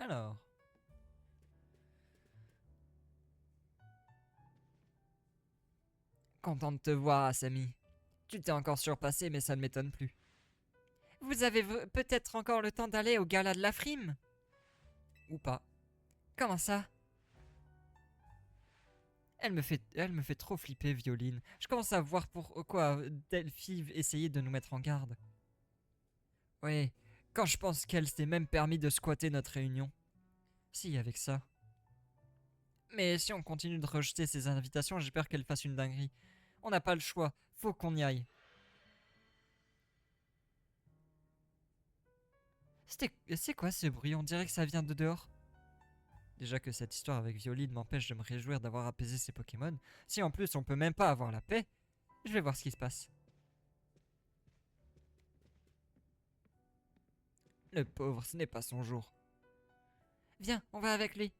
Alors. Content de te voir, Asami. Tu t'es encore surpassé, mais ça ne m'étonne plus. Vous avez peut-être encore le temps d'aller au gala de la frime? Ou pas? Comment ça? Elle me fait trop flipper, Violine. Je commence à voir pourquoi Delphi essayait de nous mettre en garde. Oui, quand je pense qu'elle s'est même permis de squatter notre réunion. Si, avec ça. Mais si on continue de rejeter ses invitations, j'ai peur qu'elle fasse une dinguerie. On n'a pas le choix, faut qu'on y aille. C'est quoi ce bruit? On dirait que ça vient de dehors. Déjà que cette histoire avec Violine m'empêche de me réjouir d'avoir apaisé ces Pokémon. Si en plus on peut même pas avoir la paix, je vais voir ce qui se passe. Le pauvre, ce n'est pas son jour. Viens, on va avec lui.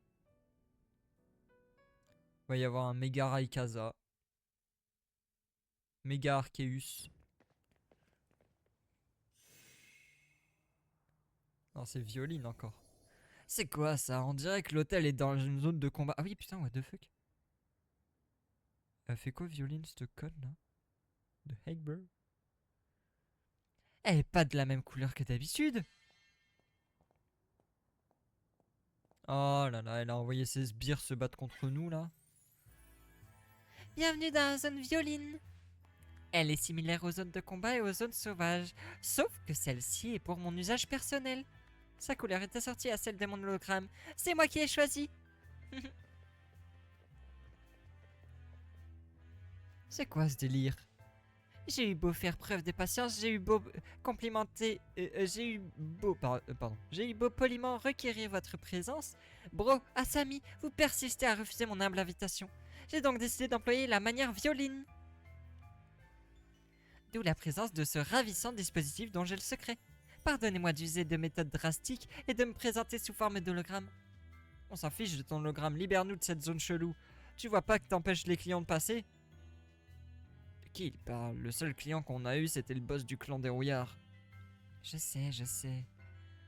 Il va y avoir un méga Rayquaza. Méga Arceus. Non, c'est Violine encore. C'est quoi ça? On dirait que l'hôtel est dans une zone de combat. Ah oui, putain, what the fuck? Elle fait quoi, Violine, cette conne là? De Hagbard? Elle est pas de la même couleur que d'habitude. Oh là là, elle a envoyé ses sbires se battre contre nous là. Bienvenue dans la zone Violine. Elle est similaire aux zones de combat et aux zones sauvages, sauf que celle-ci est pour mon usage personnel. Sa couleur est assortie à celle de mon hologramme. C'est moi qui ai choisi. C'est quoi ce délire? J'ai eu beau faire preuve de patience, j'ai eu beau complimenter, j'ai eu beau poliment requérir votre présence. Bro, Asami, vous persistez à refuser mon humble invitation. J'ai donc décidé d'employer la manière Violine. D'où la présence de ce ravissant dispositif dont j'ai le secret. Pardonnez-moi d'user de méthodes drastiques et de me présenter sous forme d'hologramme. On s'en fiche de ton hologramme, libère-nous de cette zone chelou. Tu vois pas que t'empêches les clients de passer? De qui il parle? Le seul client qu'on a eu, c'était le boss du clan des rouillards. Je sais, je sais.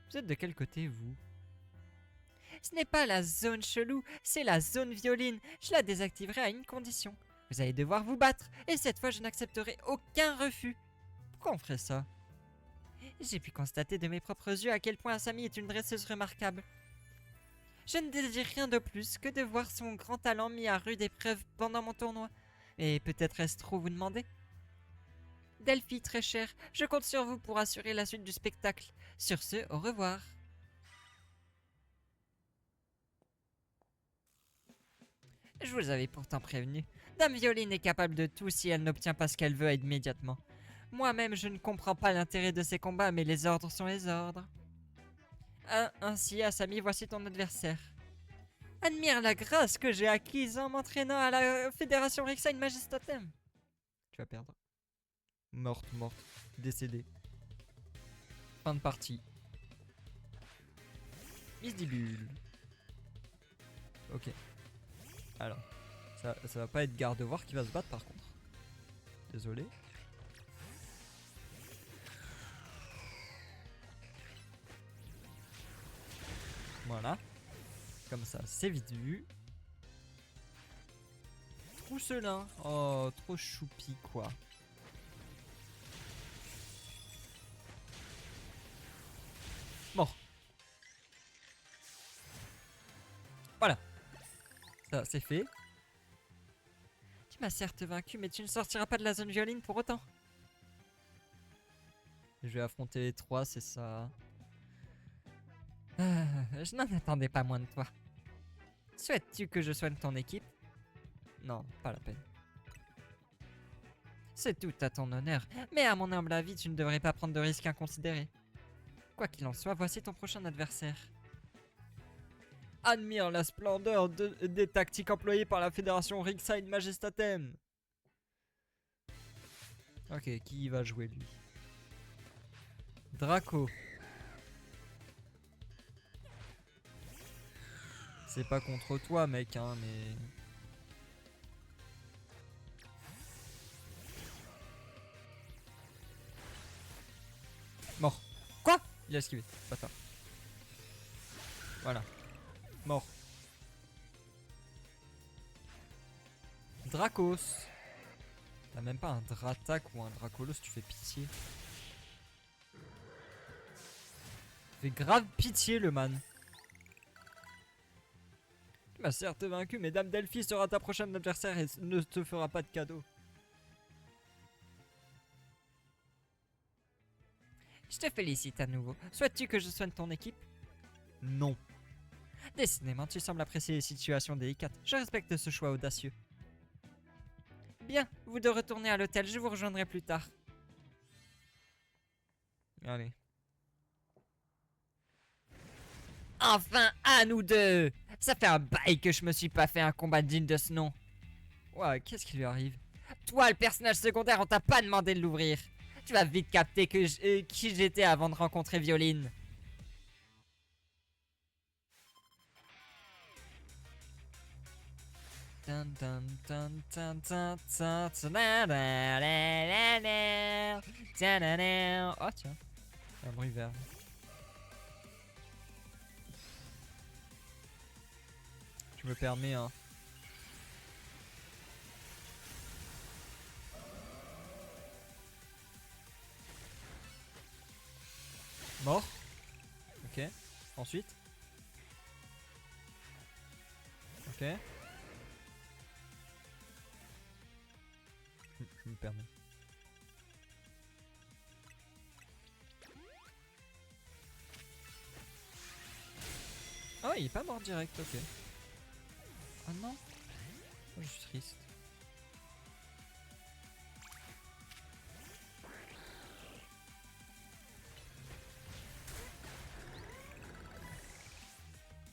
Vous êtes de quel côté, vous? Ce n'est pas la zone chelou, c'est la zone Violine. Je la désactiverai à une condition. Vous allez devoir vous battre, et cette fois je n'accepterai aucun refus. Pourquoi on ferait ça? J'ai pu constater de mes propres yeux à quel point Asami est une dresseuse remarquable. Je ne désire rien de plus que de voir son grand talent mis à rude épreuve pendant mon tournoi. Et peut-être est-ce trop vous demander? Delphi, très cher, je compte sur vous pour assurer la suite du spectacle. Sur ce, au revoir. Je vous avais pourtant prévenu. Dame Violine est capable de tout si elle n'obtient pas ce qu'elle veut immédiatement. Moi-même, je ne comprends pas l'intérêt de ces combats, mais les ordres sont les ordres. Ainsi, Asami, voici ton adversaire. Admire la grâce que j'ai acquise en m'entraînant à la Fédération Rexine Majestatem. Tu vas perdre. Morte, décédée. Fin de partie. Misdibule. Ok. Alors, ça va pas être Gardevoir qui va se battre par contre. Désolé. Voilà. Comme ça, c'est vite vu. Trousselin. Oh, trop choupi quoi. Mort. Voilà. Ça, c'est fait. Tu m'as certes vaincu, mais tu ne sortiras pas de la zone Violine pour autant. Je vais affronter les trois, c'est ça. Je n'en attendais pas moins de toi. Souhaites-tu que je soigne ton équipe? Non, pas la peine. C'est tout à ton honneur, mais à mon humble avis, tu ne devrais pas prendre de risques inconsidérés. Quoi qu'il en soit, voici ton prochain adversaire. Admire la splendeur des tactiques employées par la Fédération Rexine Majestatem. Ok, qui va jouer lui? Draco. C'est pas contre toi, mec, hein, mais... Mort. Quoi? Il a esquivé, bâtard. Voilà. Mort. Dracos. T'as même pas un Dratak ou un Dracolos, tu fais pitié. Fait grave pitié le man. Tu m'as certes vaincu, mais Dame Delphi sera ta prochaine adversaire et ne te fera pas de cadeau. Je te félicite à nouveau. Souhaites-tu que je soigne ton équipe? Non. Décidément, tu sembles apprécier les situations délicates. Je respecte ce choix audacieux. Bien, vous de retourner à l'hôtel, je vous rejoindrai plus tard. Allez. Enfin, à nous deux! Ça fait un bail que je me suis pas fait un combat digne de ce nom. Ouais, qu'est-ce qui lui arrive? Toi, le personnage secondaire, on t'a pas demandé de l'ouvrir. Tu vas vite capter qui j'étais avant de rencontrer Violine. Oh tiens, un bruit vert. Je me permets hein. Mort. Ok. Ensuite. Ok. Je me permets. Oh, il est pas mort direct, ok. Ah non. Oh, je suis triste.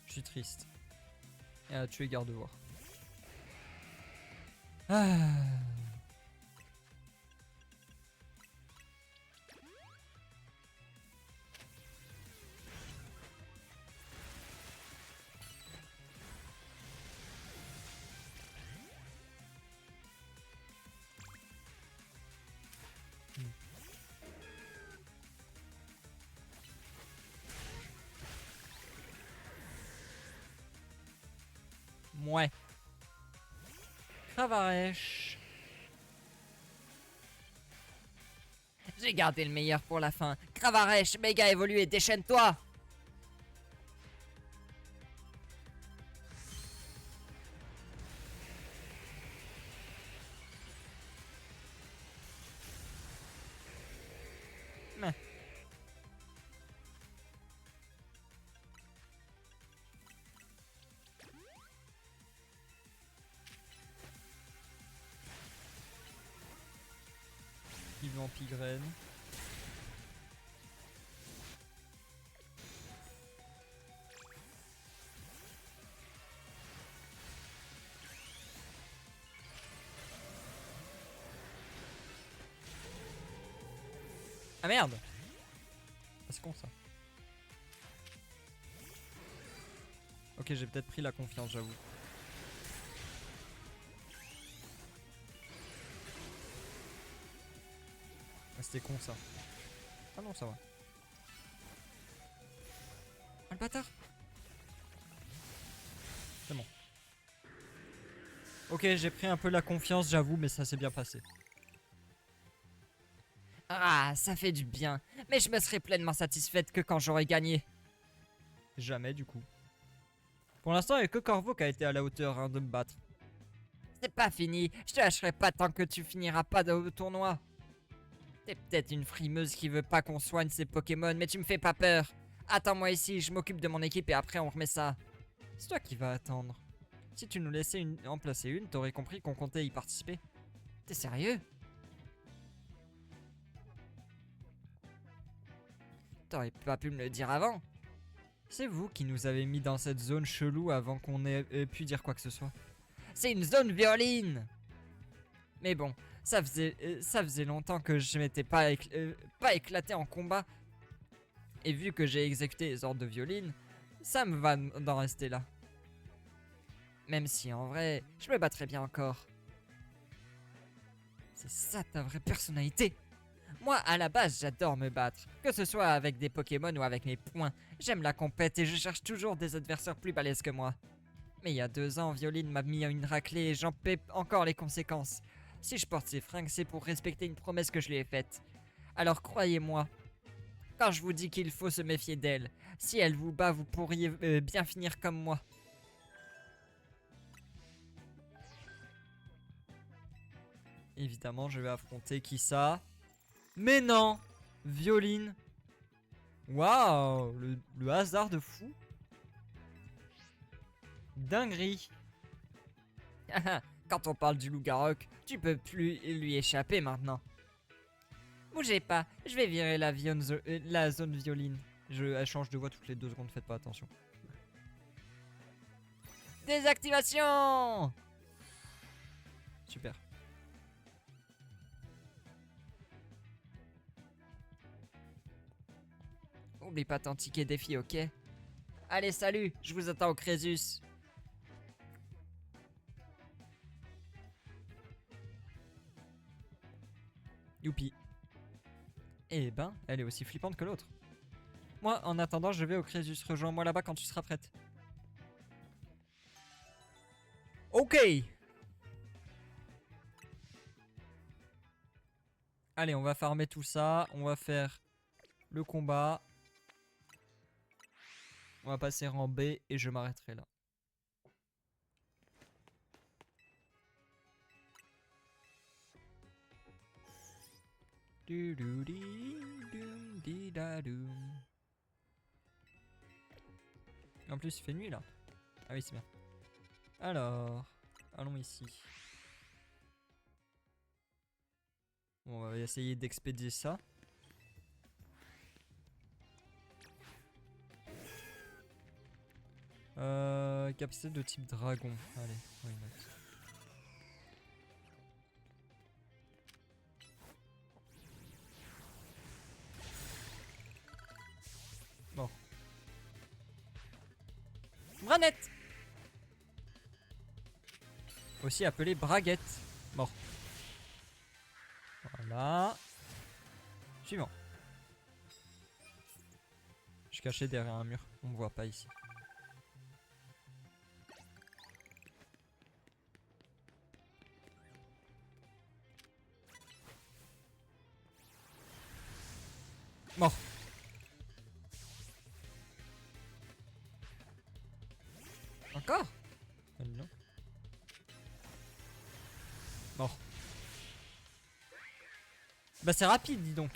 Je suis triste. Et à tuer Gardevoir. Ah. Ouais. Cravache. J'ai gardé le meilleur pour la fin. Cravache, méga évolué, déchaîne-toi. Mais. Vivant Pigraine. Ah merde. Ah, c'est con ça. Ok, j'ai peut-être pris la confiance, j'avoue. Ah, c'était con ça. Ah non, ça va. Ah le bâtard. C'est bon. Ok, j'ai pris un peu la confiance, j'avoue, mais ça s'est bien passé. Ah, ça fait du bien. Mais je me serais pleinement satisfaite que quand j'aurais gagné. Jamais, du coup. Pour l'instant, il n'y a que Corvo qui a été à la hauteur hein, de me battre. C'est pas fini. Je te lâcherai pas tant que tu finiras pas au tournoi. T'es peut-être une frimeuse qui veut pas qu'on soigne ses Pokémon, mais tu me fais pas peur. Attends-moi ici, je m'occupe de mon équipe et après on remet ça. C'est toi qui vas attendre. Si tu nous laissais en placer une, t'aurais compris qu'on comptait y participer. T'es sérieux? T'aurais pas pu me le dire avant. C'est vous qui nous avez mis dans cette zone chelou avant qu'on ait pu dire quoi que ce soit. C'est une zone violine. Mais bon, ça faisait longtemps que je m'étais pas éclaté en combat. Et vu que j'ai exécuté les ordres de violine, ça me va d'en rester là. Même si en vrai, je me battrais bien encore. C'est ça ta vraie personnalité. Moi, à la base, j'adore me battre. Que ce soit avec des Pokémon ou avec mes poings. J'aime la compète et je cherche toujours des adversaires plus balèzes que moi. Mais il y a 2 ans, Violine m'a mis une raclée et j'en paie encore les conséquences. Si je porte ces fringues, c'est pour respecter une promesse que je lui ai faite. Alors croyez-moi, quand je vous dis qu'il faut se méfier d'elle, si elle vous bat, vous pourriez bien finir comme moi. Évidemment, je vais affronter qui ça? Mais non! Violine. Waouh! Le hasard de fou. Dinguerie. Quand on parle du loup-garou, tu peux plus lui échapper maintenant. Bougez pas, je vais virer la zone Violine. Elle change de voix toutes les 2 secondes, faites pas attention. Désactivation! Super. Oublie pas ton ticket défi, ok? Allez, salut, je vous attends au Crésus. Youpi. Eh ben, elle est aussi flippante que l'autre. Moi, en attendant, je vais au Crésus. Rejoins-moi là-bas quand tu seras prête. Ok. Allez, on va farmer tout ça. On va faire le combat. On va passer en B et je m'arrêterai là. En plus, il fait nuit là. Ah oui, c'est bien. Alors, allons ici. Bon, on va essayer d'expédier ça. Capacité de type dragon. Allez, why not. Bon. Branette! Aussi appelé braguette. Mort. Voilà. Suivant. Je suis caché derrière un mur. On me voit pas ici. Mort. Encore? Non. Mort. Bah c'est rapide, dis donc.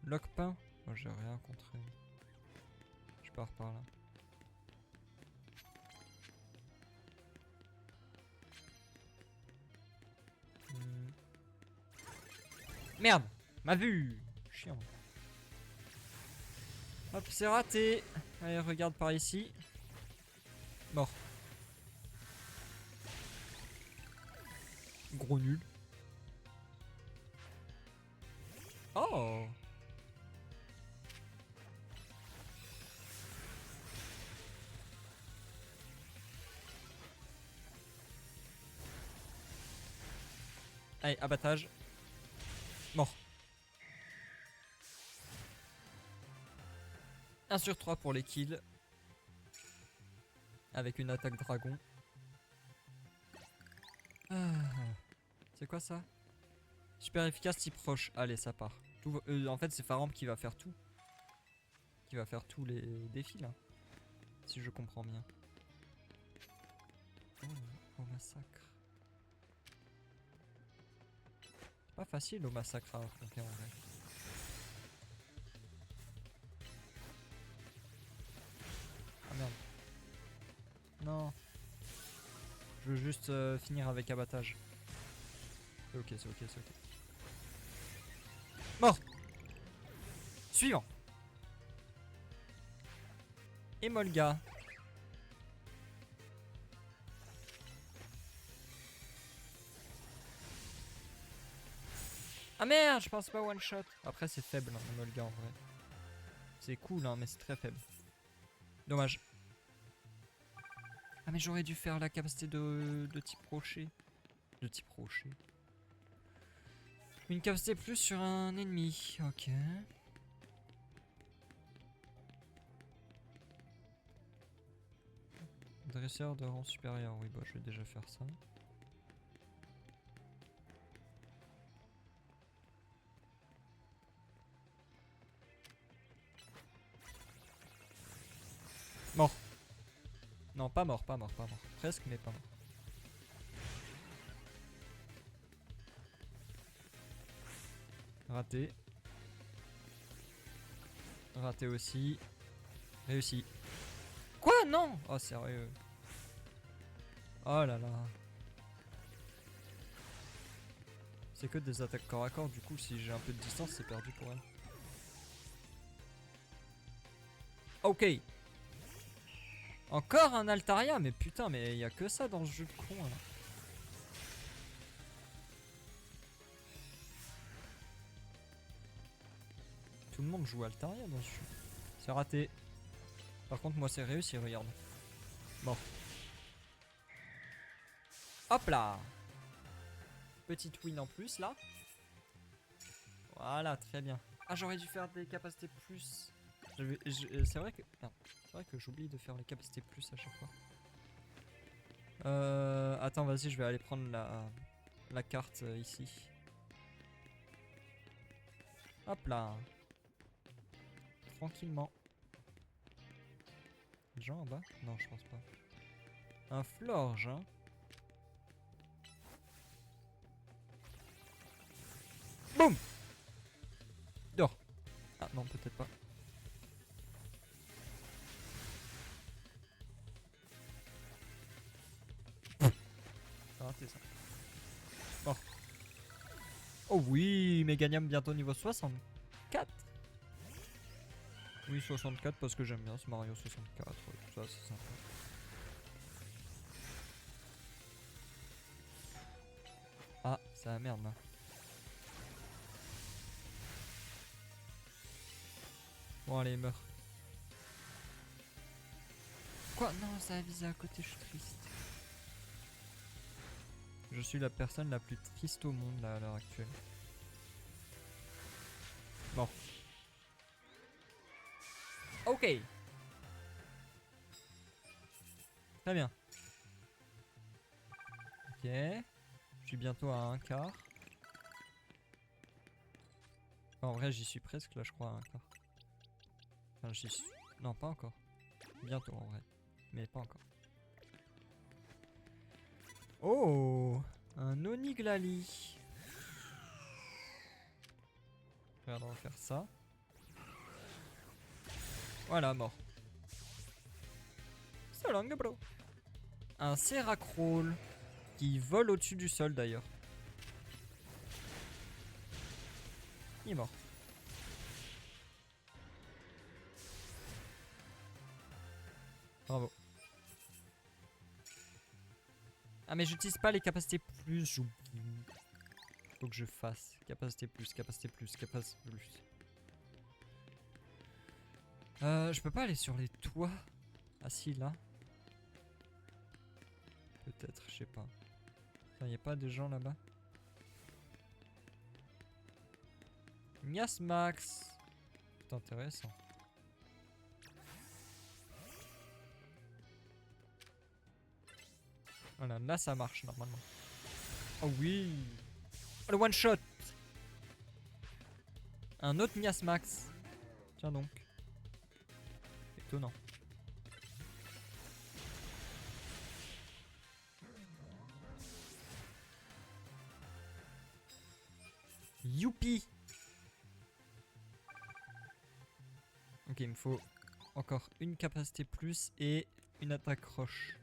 Lockpain? Oh, j'ai rien contre. Je pars par là. Merde! M'a vu! Chiant. Hop, c'est raté. Allez, regarde par ici. Mort. Gros nul. Oh! Allez, abattage. Mort. 1 sur 3 pour les kills. Avec une attaque dragon. Ah. C'est quoi ça? Super efficace, type proche. Allez, ça part. En fait, c'est Faramp qui va faire tout. Qui va faire tous les défis là. Si je comprends bien. Oh, au massacre. Pas facile au massacre à affronter en vrai. Ah merde. Non. Je veux juste finir avec abattage. C'est ok, c'est ok, c'est ok. Mort. Suivant. Emolga. Ah merde, je pense pas one shot. Après c'est faible hein, Emolga en vrai. C'est cool hein, mais c'est très faible. Dommage. Ah mais j'aurais dû faire la capacité de type rocher. De type rocher. Une capacité plus sur un ennemi. Ok. Dresseur de rang supérieur. Oui, bah je vais déjà faire ça. Mort. Non, pas mort, pas mort, pas mort. Presque, mais pas mort. Raté. Raté aussi. Réussi. Quoi? Non! Oh, sérieux. Oh là là. C'est que des attaques corps à corps, du coup, si j'ai un peu de distance, c'est perdu pour elle. Ok. Encore un Altaria, mais putain, mais y a que ça dans ce jeu de con là. Tout le monde joue Altaria dans ce jeu. C'est raté. Par contre, moi, c'est réussi, regarde. Bon. Hop là. Petite win en plus là. Voilà, très bien. Ah, j'aurais dû faire des capacités plus. C'est vrai que. Non, c'est vrai que j'oublie de faire les capacités plus à chaque fois. Attends, vas-y, je vais aller prendre la carte ici. Hop là. Tranquillement. Des gens en bas? Non, je pense pas. Un Florge, hein. Boum! Dors. Ah non, peut-être pas. C'est raté ça. Bon. Oh oui, Meganium bientôt niveau 64. Oui, 64 parce que j'aime bien ce Mario 64. Ouais, ça, c'est sympa. Ah, c'est la merde là. Bon, allez, meurs. Quoi? Non, ça a visé à côté, je suis triste. Je suis la personne la plus triste au monde là, à l'heure actuelle. Bon. Ok. Très bien. Ok. Je suis bientôt à un quart. Enfin, en vrai, j'y suis presque là, je crois, à un quart. Enfin, j'y suis. Non, pas encore. Bientôt en vrai. Mais pas encore. Oh! Un Oniglali. Regarde, on va faire ça. Voilà, mort. So long, bro. Un Seracroll qui vole au-dessus du sol d'ailleurs. Il est mort. Bravo. Ah mais j'utilise pas les capacités plus, j'oublie. Faut que je fasse. Capacité plus, capacité plus, capacité plus. Je peux pas aller sur les toits. Ah si, là. Peut-être, je sais pas. Il y a pas de gens là-bas. Nias Max. C'est intéressant. Voilà, là ça marche normalement. Oh oui. Oh, le one shot. Un autre Nias Max. Tiens donc. Étonnant. Youpi. Ok, il me faut encore une capacité plus et une attaque roche.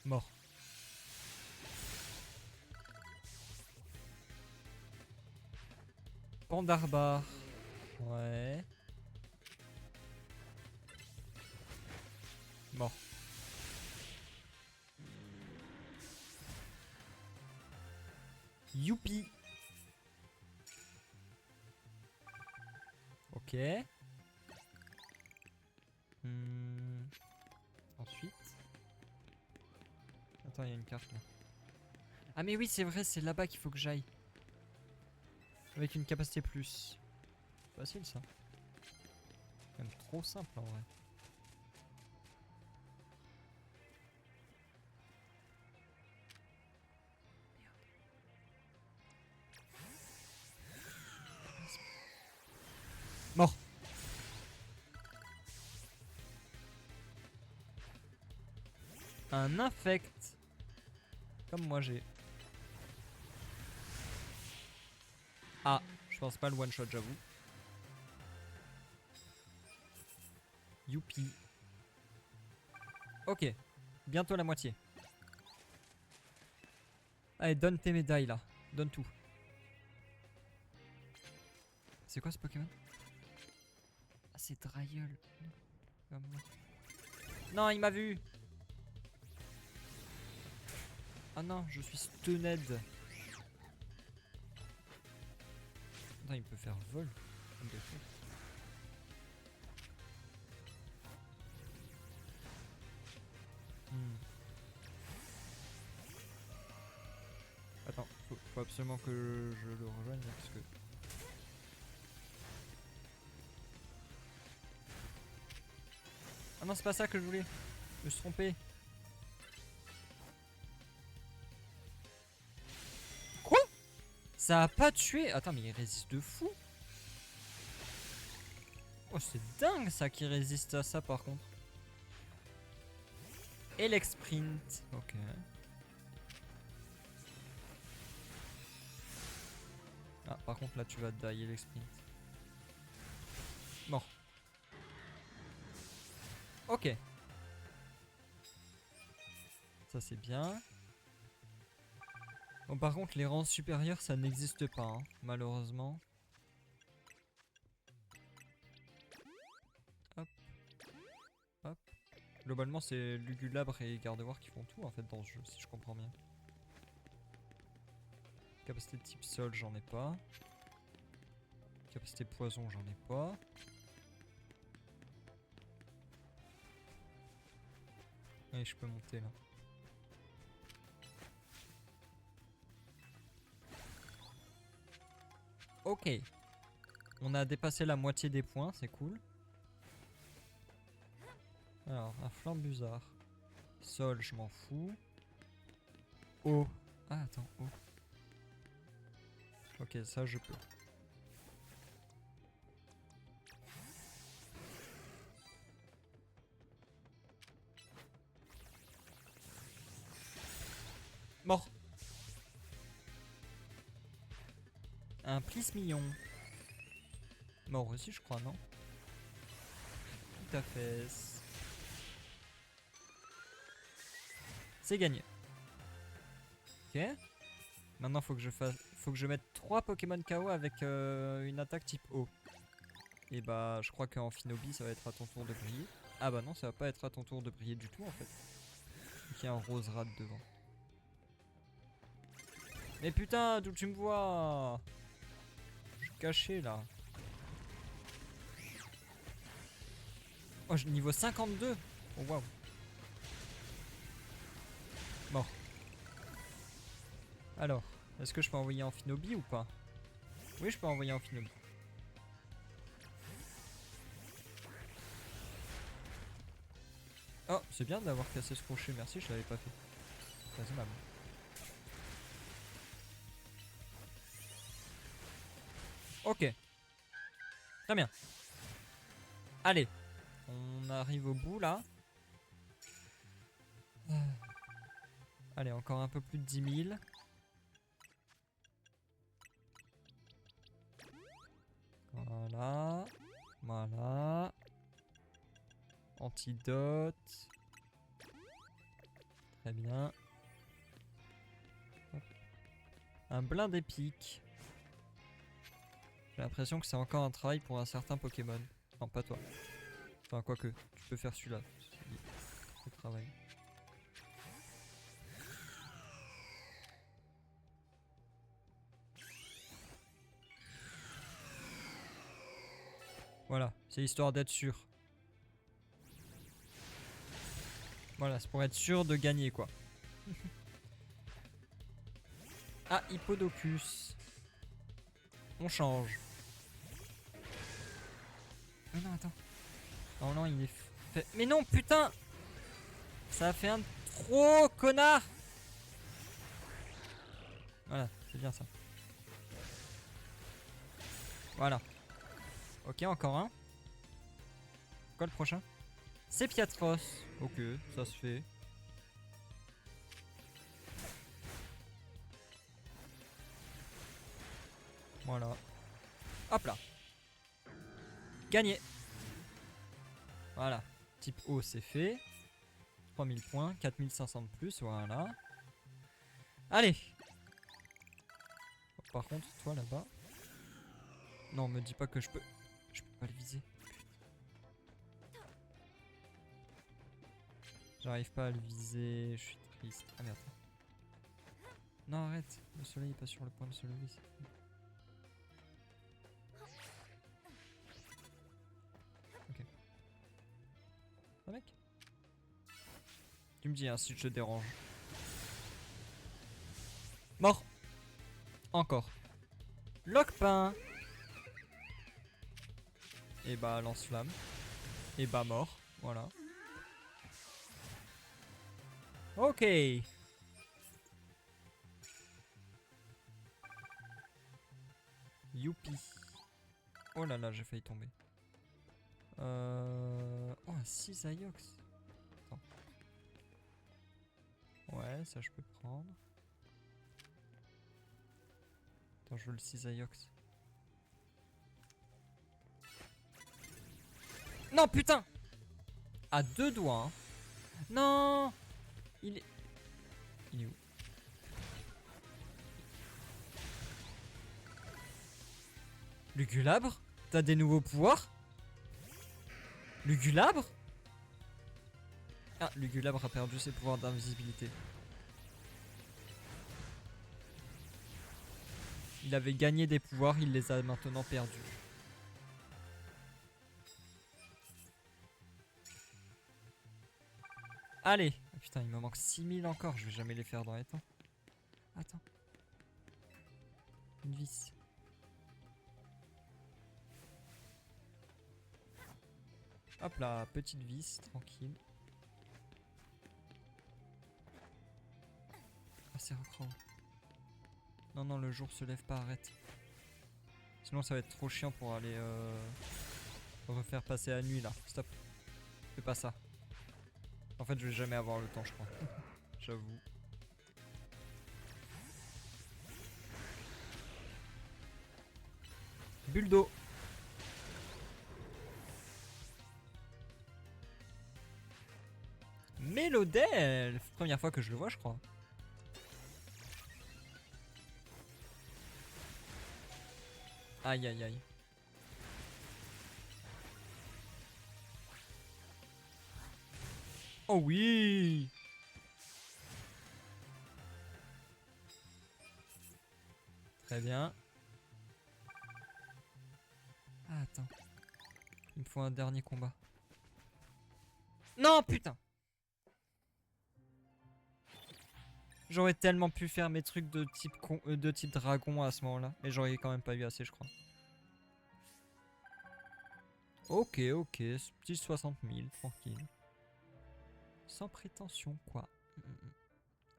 Mort. Pandarbar. Ouais. Mort. Youpi. Ok. Ensuite. Attends, il y a une carte là. Ah mais oui, c'est vrai, c'est là-bas qu'il faut que j'aille. Avec une capacité plus. Facile ça. Même trop simple en vrai. Mort. Un infect. Comme moi j'ai. Ah, je pense pas le one shot, j'avoue. Youpi. Ok. Bientôt la moitié. Allez, donne tes médailles là. Donne tout. C'est quoi ce Pokémon? Ah, c'est Drayeul. Non, il m'a vu. Ah non, je suis stunned. Attends, il peut faire vol. Attends, faut absolument que je le rejoigne parce que... Ah non, c'est pas ça que je voulais. Je me suis trompé. Quoi? Ça a pas tué? Attends, mais il résiste de fou. Oh, c'est dingue ça qui résiste à ça par contre. Elexprint. Ok. Ah, par contre là tu vas die Elexprint. Mort. Ok. Ça c'est bien. Bon par contre les rangs supérieurs ça n'existe pas hein, malheureusement. Hop. Hop. Globalement c'est Lugulabre et Gardevoir qui font tout en fait dans ce jeu si je comprends bien. Capacité de type sol j'en ai pas. Capacité poison j'en ai pas. Et je peux monter là. Ok. On a dépassé la moitié des points, c'est cool. Alors, un flambusard. Sol, je m'en fous. Eau. Ah, attends, eau. Ok, ça je peux. Mort. Un plismillon. Mort aussi, je crois, non? Tout à fait. C'est gagné. Ok. Maintenant, faut que je mette 3 Pokémon KO avec une attaque type eau. Et bah, je crois qu'en Finobi, ça va être à ton tour de briller. Ah bah non, ça va pas être à ton tour de briller du tout en fait. Il y a un rose rat devant. Mais putain, d'où tu me vois? Je suis caché là. Oh, niveau 52. Oh waouh. Mort. Alors, est-ce que je peux envoyer en Finobi ou pas? Oui, je peux envoyer en Finobi. Oh, c'est bien d'avoir cassé ce crochet, merci, je l'avais pas fait. C'est aimable. Ok. Très bien. Allez. On arrive au bout là. Allez, encore un peu plus de 10 000. Voilà. Voilà. Antidote. Très bien. Hop. Un blind épique. J'ai l'impression que c'est encore un travail pour un certain Pokémon. Non, pas toi. Enfin, quoique, tu peux faire celui-là. Le travail. Voilà, c'est histoire d'être sûr. Voilà, c'est pour être sûr de gagner quoi. Ah, Hippodocus. On change. Mais non, attends. Non, non, il est fait. Mais non, putain! Ça a fait un trop, connard! Voilà, c'est bien ça. Voilà. Ok, encore un. Quoi le prochain? C'est Piatros. Ok, ça se fait. Voilà. Hop là. Gagné. Voilà. Type O, c'est fait. 3000 points. 4500 de plus. Voilà. Allez. Oh, par contre, toi là-bas. Non, me dis pas que je peux. Je peux pas le viser. J'arrive pas à le viser. Je suis triste. Ah merde. Non, arrête. Le soleil est pas sur le point de se lever. Ok. Ah mec. Tu me dis hein, si je te dérange. Mort. Encore. Lockpain. Et bah lance-flamme. Et bah mort. Voilà. Ok. Youpi. Oh là là, j'ai failli tomber. Oh, un Cisaiox. Attends. Ouais, ça je peux prendre. Attends, je veux le Cisaiox. Non, putain! À deux doigts. Hein. Non! Il est... Il est où? Lugulabre? T'as des nouveaux pouvoirs? Lugulabre? Ah, Lugulabre a perdu ses pouvoirs d'invisibilité. Il avait gagné des pouvoirs, il les a maintenant perdus. Allez! Oh, putain, il me manque 6000 encore, je vais jamais les faire dans les temps. Attends. Une vis. Hop là, petite vis, tranquille. Ah, c'est recro. Non, non, le jour se lève pas, arrête. Sinon, ça va être trop chiant pour aller refaire passer la nuit là. Stop. Fais pas ça. En fait, je vais jamais avoir le temps, je crois. J'avoue. Bulle d'eau. Mélodelphe. Première fois que je le vois, je crois. Aïe aïe aïe. Oh oui. Très bien. Ah, attends. Il me faut un dernier combat. Non, putain. J'aurais tellement pu faire mes trucs de type dragon à ce moment-là. Mais j'aurais quand même pas eu assez, je crois. Ok, ok. Petit 60 000, tranquille. Sans prétention, quoi.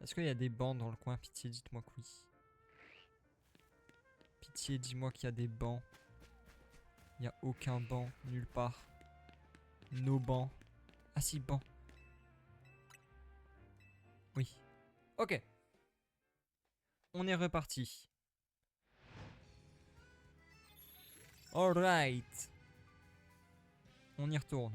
Est-ce qu'il y a des bancs dans le coin? Pitié, dites-moi que oui. Pitié, dis-moi qu'il y a des bancs. Il n'y a aucun banc, nulle part. Nos bancs. Ah si, banc. Oui. Ok. On est reparti. Alright. On y retourne.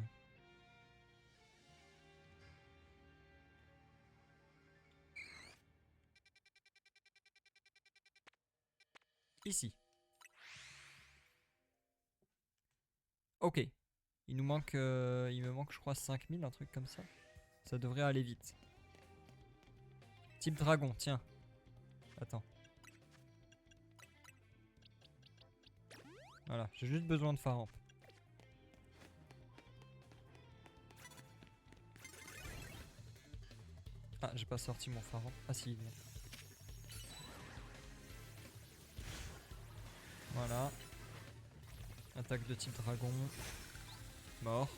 Ici. Ok. Il nous manque... il me manque je crois 5000, un truc comme ça. Ça devrait aller vite. Type dragon, tiens. Attends. Voilà, j'ai juste besoin de Faramp. J'ai pas sorti mon pharaon. Ah si, il est. Voilà. Attaque de type dragon. Mort.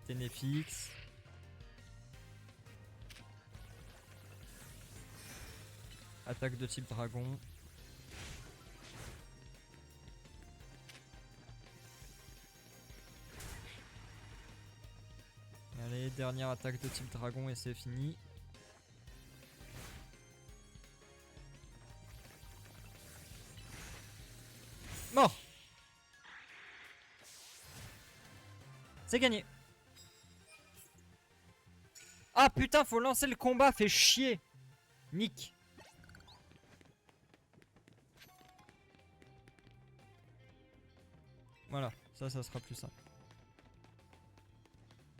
Ténéfix. Attaque de type dragon. Allez, dernière attaque de type dragon et c'est fini. Mort. C'est gagné. Ah putain, faut lancer le combat, fait chier. Nick. Voilà, ça sera plus simple.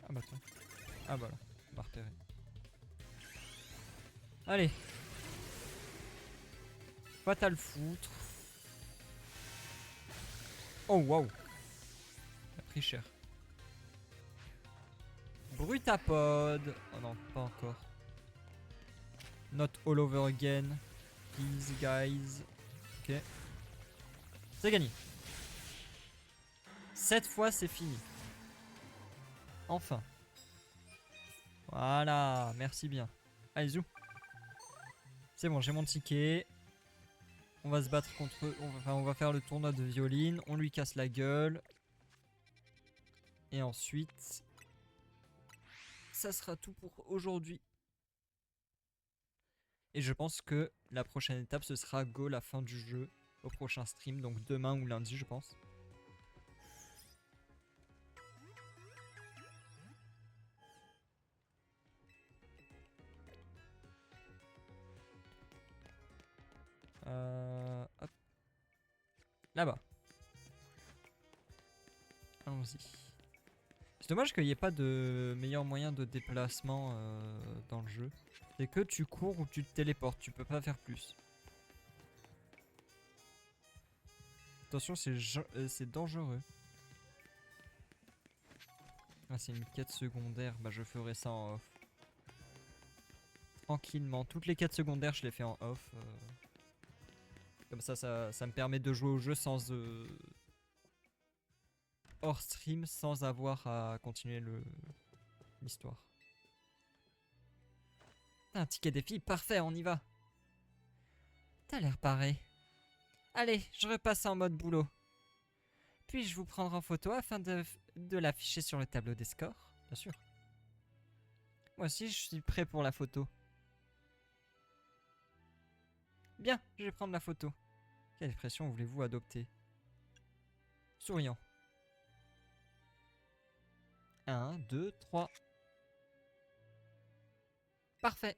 Ah bah tiens. Ah bah là, on va repérer. Allez. Fatal foutre. Oh waouh. Il a pris cher. Brutapod. Oh non, pas encore. Not all over again. Please guys. Ok. C'est gagné. Cette fois c'est fini. Enfin. Voilà, merci bien. Allez, zou. C'est bon, j'ai mon ticket. On va se battre contre eux. On va faire le tournoi de Violine. On lui casse la gueule. Et ensuite, ça sera tout pour aujourd'hui. Et je pense que la prochaine étape, ce sera go la fin du jeu au prochain stream. Donc demain ou lundi, je pense. Hop. Là-bas. Allons-y. C'est dommage qu'il n'y ait pas de meilleur moyen de déplacement dans le jeu. C'est que tu cours ou tu te téléportes, tu peux pas faire plus. Attention, c'est dangereux. Ah, c'est une quête secondaire, bah je ferai ça en off. Tranquillement, toutes les quêtes secondaires je les fais en off. Comme ça me permet de jouer au jeu sans... hors stream, sans avoir à continuer l'histoire. Un ticket défi, parfait, on y va. T'as l'air paré. Allez, je repasse en mode boulot. Puis-je vous prendre en photo afin de l'afficher sur le tableau des scores? Bien sûr. Moi aussi, je suis prêt pour la photo. Bien, je vais prendre la photo. Quelle expression voulez-vous adopter? Souriant. 1, 2, 3. Parfait.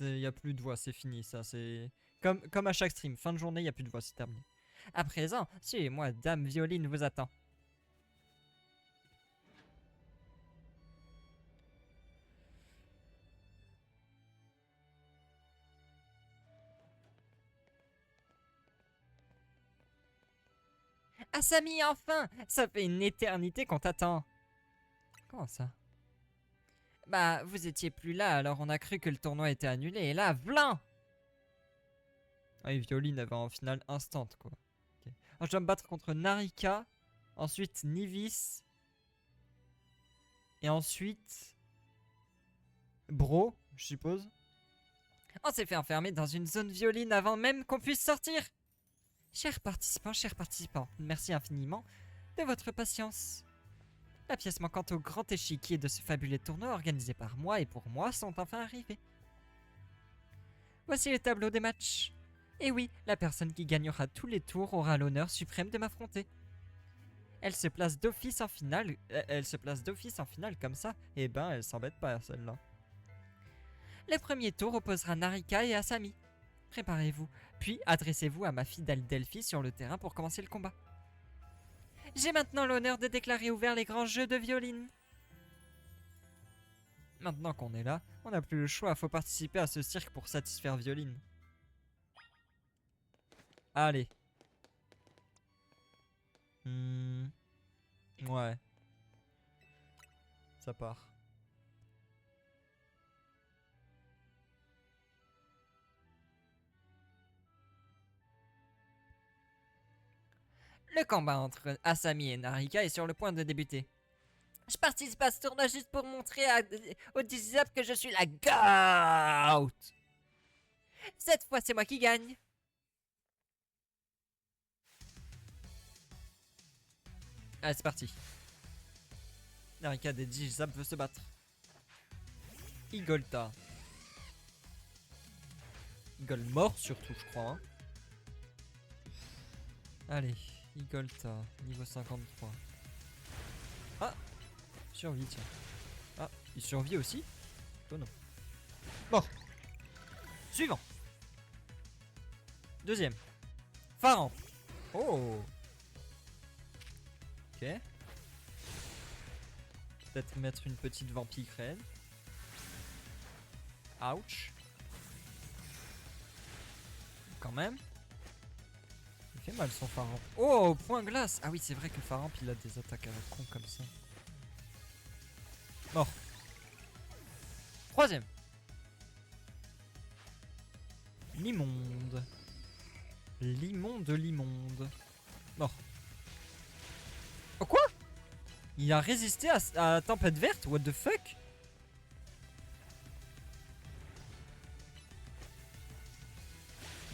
Il n'y a plus de voix, c'est fini ça. C'est comme à chaque stream. Fin de journée, il n'y a plus de voix, c'est terminé. À présent, suivez-moi, Dame Violine vous attend. Ah Samy, enfin! Ça fait une éternité qu'on t'attend. Comment ça? Bah, vous étiez plus là, alors on a cru que le tournoi était annulé, et là, v'là! Ah oui, Violine avait en finale instant, quoi. Okay. Alors, je dois me battre contre Narika, ensuite Nivis, et ensuite... Bro, je suppose. On s'est fait enfermer dans une zone Violine avant même qu'on puisse sortir. Chers participants, merci infiniment de votre patience. La pièce manquante au grand échiquier de ce fabuleux tournoi organisé par moi et pour moi sont enfin arrivées. Voici le tableau des matchs. Et oui, la personne qui gagnera tous les tours aura l'honneur suprême de m'affronter. Elle se place d'office en finale. Comme ça. Eh ben, elle s'embête pas celle-là. Le premier tour opposera Narika et Asami. Préparez-vous, puis adressez-vous à ma fidèle Delphi sur le terrain pour commencer le combat. J'ai maintenant l'honneur de déclarer ouvert les grands jeux de Violine. Maintenant qu'on est là, on n'a plus le choix, faut participer à ce cirque pour satisfaire Violine. Allez. Ouais. Ça part. Le combat entre Asami et Narika est sur le point de débuter. Je participe à ce tournoi juste pour montrer aux Dizzy-Zap que je suis la GOAT. Cette fois, c'est moi qui gagne. Allez, c'est parti. Narika des Dizzy-Zap veut se battre. Igolta. Igol mort surtout, je crois. Hein. Allez, Igolta, niveau 53. Ah, survie, tiens. Ah, il survit aussi? Oh non. Mort. Suivant. Deuxième. Pharaon. Oh. Ok. Peut-être mettre une petite vampire. Ouch. Quand même. Il fait mal son Pharaon. Oh, point glace. Ah oui, c'est vrai que Pharaon il a des attaques à la con comme ça. Mort. Troisième. L'immonde. L'immonde. Mort. Oh quoi? Il a résisté à Tempête Verte? What the fuck?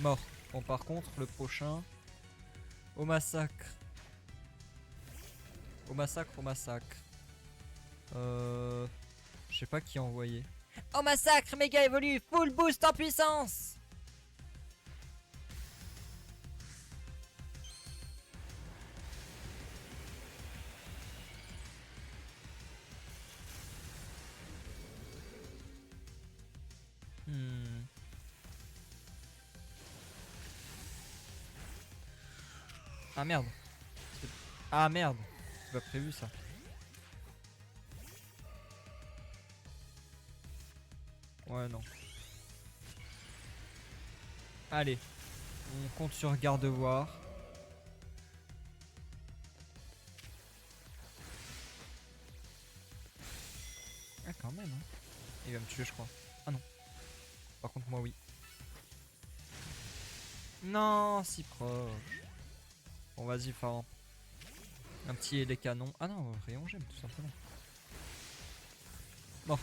Mort. Bon, par contre, le prochain... Au massacre. Au massacre. Je sais pas qui envoyer. Au massacre, méga évolue, full boost en puissance. Ah merde. Ah merde. C'est pas prévu ça. Ouais non. Allez. On compte sur Gardevoir. Ah quand même hein. Il va me tuer je crois. Ah non. Par contre moi oui. Non, si proche. Bon vas-y Pharaon. Un petit les canons. Ah non, rayon gemme tout simplement. Mort.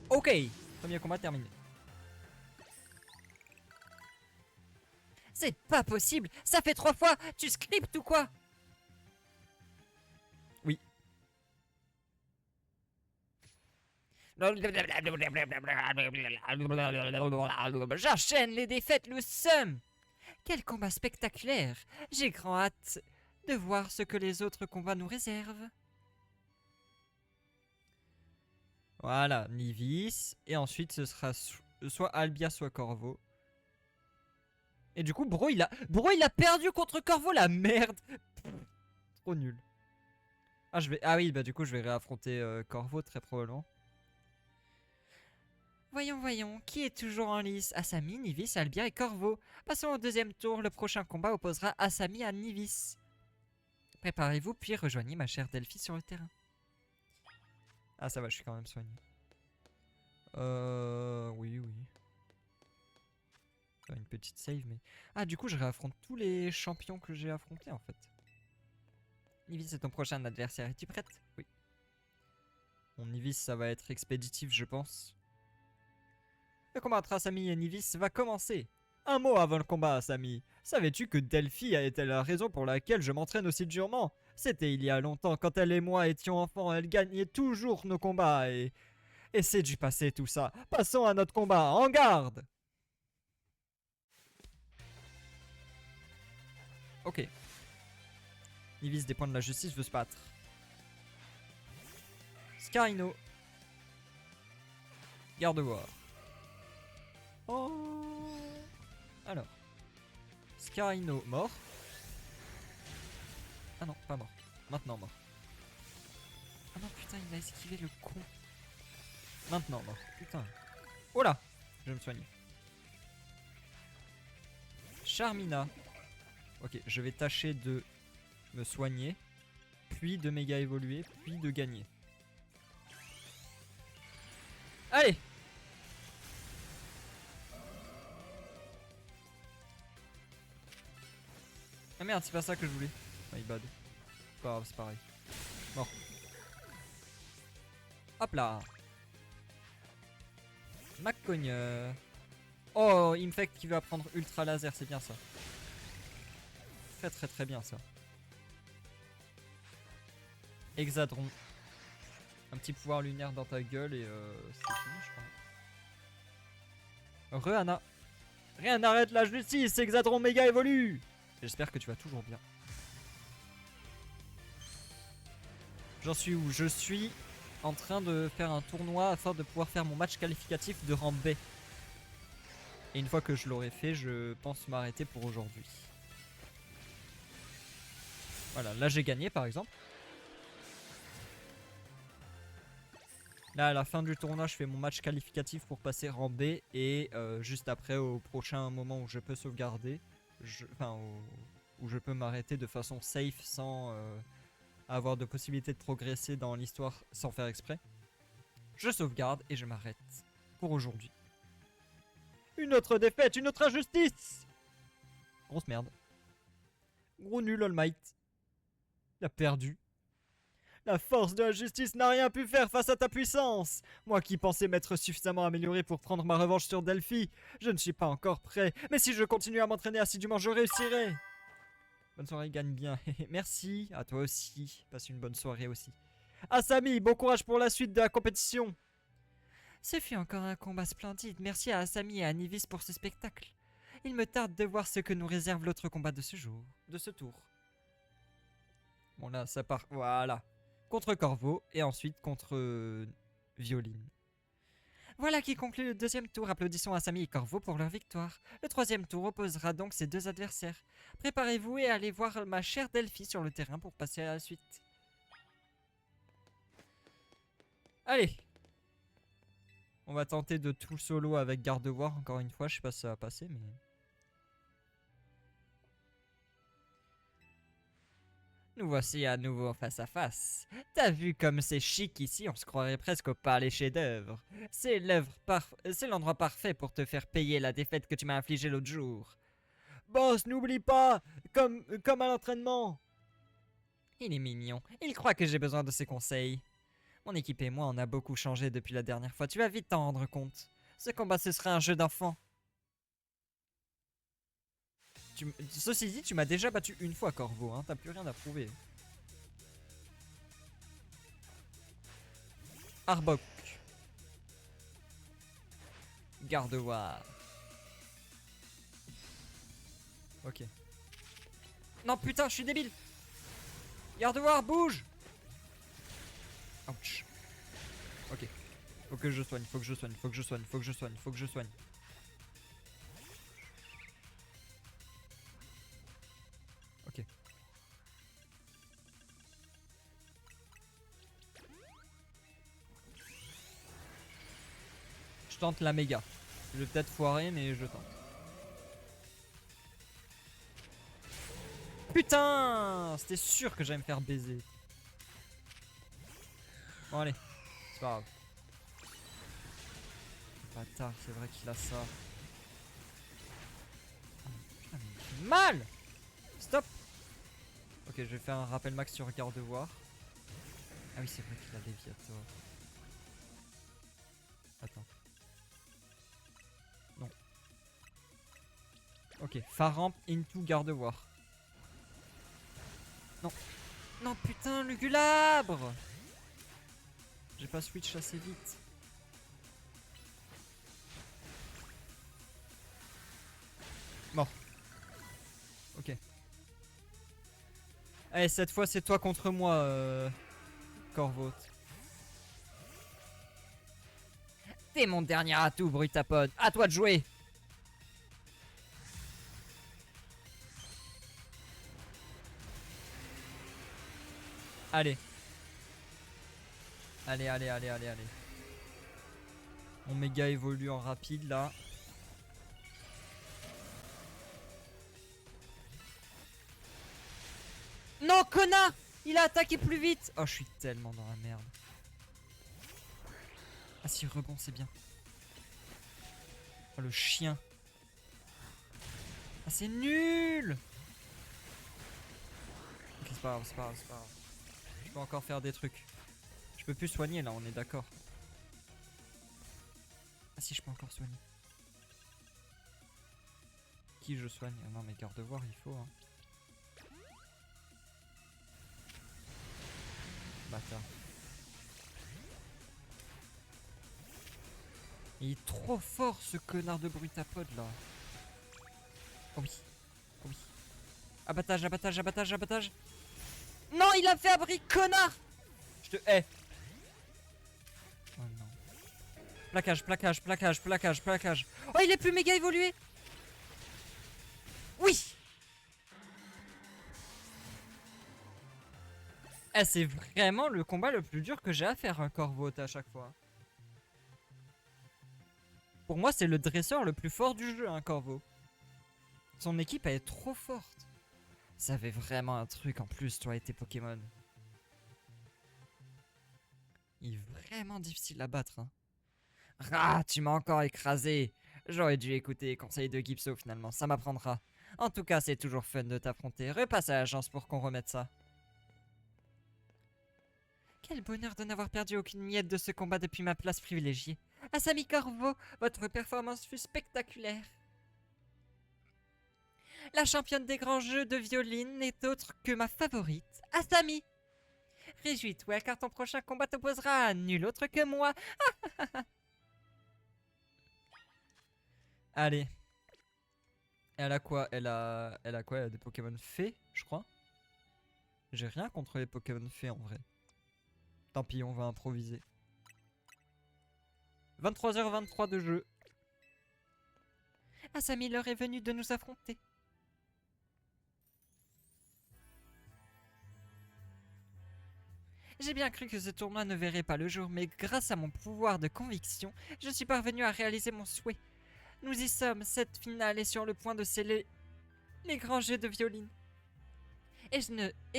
Ok. Premier combat terminé. C'est pas possible. Ça fait 3 fois. Tu scriptes ou quoi? Oui. J'enchaîne les défaites, le seum. Quel combat spectaculaire. J'ai grand hâte de voir ce que les autres combats nous réservent. Voilà, Nivis. Et ensuite, ce sera soit Albia, soit Corvo. Et du coup, Bro, il a perdu contre Corvo, la merde. Trop nul. Ah oui, bah du coup, je vais réaffronter Corvo, très probablement. Voyons, qui est toujours en lice? Asami, Nivis, Albia et Corvo. Passons au deuxième tour, le prochain combat opposera Asami à Nivis. Préparez-vous, puis rejoignez ma chère Delphi sur le terrain. Ah ça va, je suis quand même soigné. Oui. Une petite save, mais... Ah, du coup, je réaffronte tous les champions que j'ai affrontés, en fait. Nivis, c'est ton prochain adversaire. Es-tu prête? Oui. Mon Nivis, ça va être expéditif, je pense. Le combat entre Asami et Nivis va commencer. Un mot avant le combat, Asami. Savais-tu que Delphi a été la raison pour laquelle je m'entraîne aussi durement? C'était il y a longtemps, quand elle et moi étions enfants, elle gagnait toujours nos combats et c'est du passé tout ça. Passons à notre combat, en garde! Ok. Nivis des points de la justice veut se battre. Scarino. Gardevoir. Oh. Alors. Scarino mort. Ah non, pas mort. Maintenant mort. Ah non, putain, il a esquivé le con. Maintenant mort. Putain. Oh là. Je vais me soigner. Charmina. Ok, je vais tâcher de me soigner. puis de méga évoluer, puis de gagner. Allez! Ah merde, c'est pas ça que je voulais. My bad. Pas grave, c'est pareil. Mort. Hop là. Macogneur. Oh, Infect qui veut apprendre Ultra Laser, c'est bien ça. Très très très bien ça. Hexadron. Un petit pouvoir lunaire dans ta gueule et c'est fini je crois. Re-Anna. Rien n'arrête la justice, Hexadron méga évolue. J'espère que tu vas toujours bien. J'en suis où? Je suis en train de faire un tournoi afin de pouvoir faire mon match qualificatif de rang B. Et une fois que je l'aurai fait, je pense m'arrêter pour aujourd'hui. Voilà, là j'ai gagné par exemple. Là à la fin du tournoi, je fais mon match qualificatif pour passer rang B. Et juste après, au prochain moment où je peux sauvegarder, où je peux m'arrêter de façon safe sans avoir de possibilité de progresser dans l'histoire sans faire exprès, je sauvegarde et je m'arrête pour aujourd'hui. Une autre défaite, une autre injustice. Grosse merde. Gros nul All Might. Il a perdu. La force de la justice n'a rien pu faire face à ta puissance. Moi qui pensais m'être suffisamment amélioré pour prendre ma revanche sur Delphi, je ne suis pas encore prêt. Mais si je continue à m'entraîner assidûment, je réussirai. Bonne soirée, gagne bien. Merci, à toi aussi. Passe une bonne soirée aussi. Asami, bon courage pour la suite de la compétition. Ce fut encore un combat splendide. Merci à Asami et à Nivis pour ce spectacle. Il me tarde de voir ce que nous réserve l'autre combat de ce tour. Bon là, ça part, voilà. Contre Corvo et ensuite contre Violine. Voilà qui conclut le deuxième tour. Applaudissons Asami et Corvo pour leur victoire. Le troisième tour opposera donc ces deux adversaires. Préparez-vous et allez voir ma chère Delphi sur le terrain pour passer à la suite. Allez. On va tenter de tout solo avec Gardevoir encore une fois. Je sais pas si ça va passer, mais... Nous voici à nouveau face à face. T'as vu comme c'est chic ici, on se croirait presque au palais chef-d'œuvre. C'est l'endroit parfait pour te faire payer la défaite que tu m'as infligée l'autre jour. Boss, n'oublie pas, comme à l'entraînement. Il est mignon, il croit que j'ai besoin de ses conseils. Mon équipe et moi, on a beaucoup changé depuis la dernière fois, tu vas vite t'en rendre compte. Ce combat, ce sera un jeu d'enfant. Ceci dit, tu m'as déjà battu une fois, Corvo, hein, t'as plus rien à prouver. Arbok. Gardevoir. Ok. Non, putain, je suis débile. Gardevoir, bouge. Ouch. Ok. Faut que je soigne, faut que je soigne, faut que je soigne, faut que je soigne, faut que je soigne. Ok. Je tente la méga. Je vais peut-être foirer, mais je tente. Putain! C'était sûr que j'allais me faire baiser. Bon, allez. C'est pas grave. Bâtard, c'est vrai qu'il a ça. Putain, mais il fait mal! Stop! Ok, je vais faire un rappel max sur Gardevoir. Ah oui, c'est vrai qu'il a Léviator. Attends. Non. Ok, Faramp into Gardevoir. Non. Non, putain, le Gulabre! J'ai pas switch assez vite. Mort. Ok. Allez, cette fois, c'est toi contre moi, Corvo. T'es mon dernier atout, Brutapod. À toi de jouer. Allez. Allez, allez, allez, allez, allez. Mon méga évolue en rapide, là. Non, connard! Il a attaqué plus vite. Oh, je suis tellement dans la merde. Ah si, rebond, c'est bien. Oh, le chien. Ah, c'est nul. Ok, c'est pas grave, c'est pas grave, c'est pas grave. Je peux encore faire des trucs. Je peux plus soigner là, on est d'accord. Ah si, je peux encore soigner. Qui je soigne? Ah non, mais garde voir, il faut. Hein. Bâtard. Il est trop fort ce connard de brutapode là. Oh oui. Oh oui. Abattage, abattage, abattage, abattage. Non, il a fait abri, connard. Je te hais. Oh non. Plaquage, plaquage, plaquage, plaquage, plaquage. Oh, il est plus méga évolué. Oui. Eh, c'est vraiment le combat le plus dur que j'ai à faire, un Corvote à chaque fois. Pour moi, c'est le dresseur le plus fort du jeu, un Corvo. Son équipe, elle est trop forte. Ça avait vraiment un truc en plus, toi et tes Pokémon. Il est vraiment difficile à battre. Hein. Ah, tu m'as encore écrasé. J'aurais dû écouter les conseils de Gipso finalement, ça m'apprendra. En tout cas, c'est toujours fun de t'affronter. Repasse à l'agence pour qu'on remette ça. Quel bonheur de n'avoir perdu aucune miette de ce combat depuis ma place privilégiée. Asami Corvo, votre performance fut spectaculaire. La championne des grands jeux de violine n'est autre que ma favorite, Asami. Réjouis-toi car ton prochain combat t'opposera à nul autre que moi. Allez. Elle a quoi? Elle a quoi? Elle a des Pokémon fées, je crois. J'ai rien contre les Pokémon fées en vrai. Tant pis, on va improviser. 23h23 de jeu. Asami, l'heure est venue de nous affronter. J'ai bien cru que ce tournoi ne verrait pas le jour, mais grâce à mon pouvoir de conviction, je suis parvenu à réaliser mon souhait. Nous y sommes, cette finale est sur le point de sceller les grands jeux de violine. Et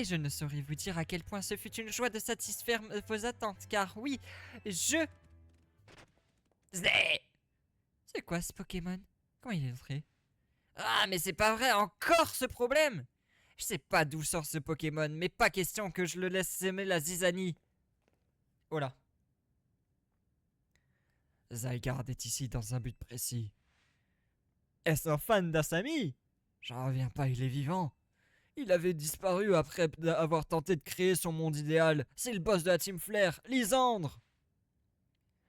je ne saurais vous dire à quel point ce fut une joie de satisfaire vos attentes, car oui, je... Zé. C'est quoi ce Pokémon? Comment il est entré? Ah, mais c'est pas vrai, encore ce problème! Je sais pas d'où sort ce Pokémon, mais pas question que je le laisse s'aimer la zizanie. Oh là. Zygarde est ici dans un but précis. Est-ce un fan d'Asami? J'en reviens pas, il est vivant. Il avait disparu après avoir tenté de créer son monde idéal. C'est le boss de la Team Flare, Lysandre.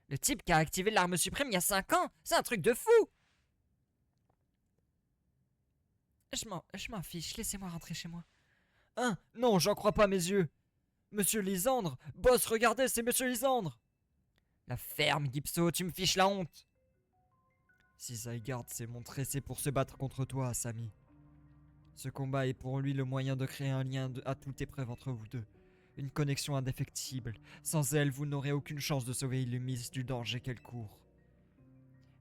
Le type qui a activé l'arme suprême il y a 5 ans, c'est un truc de fou. Je m'en fiche, laissez-moi rentrer chez moi. Hein? Non, j'en crois pas mes yeux. Monsieur Lysandre, boss, regardez, c'est Monsieur Lysandre. La ferme, Gipso, tu me fiches la honte. Si Zygarde s'est montré, c'est pour se battre contre toi, Asami. Ce combat est pour lui le moyen de créer un lien à toute épreuve entre vous deux. Une connexion indéfectible. Sans elle, vous n'aurez aucune chance de sauver Illumise du danger qu'elle court.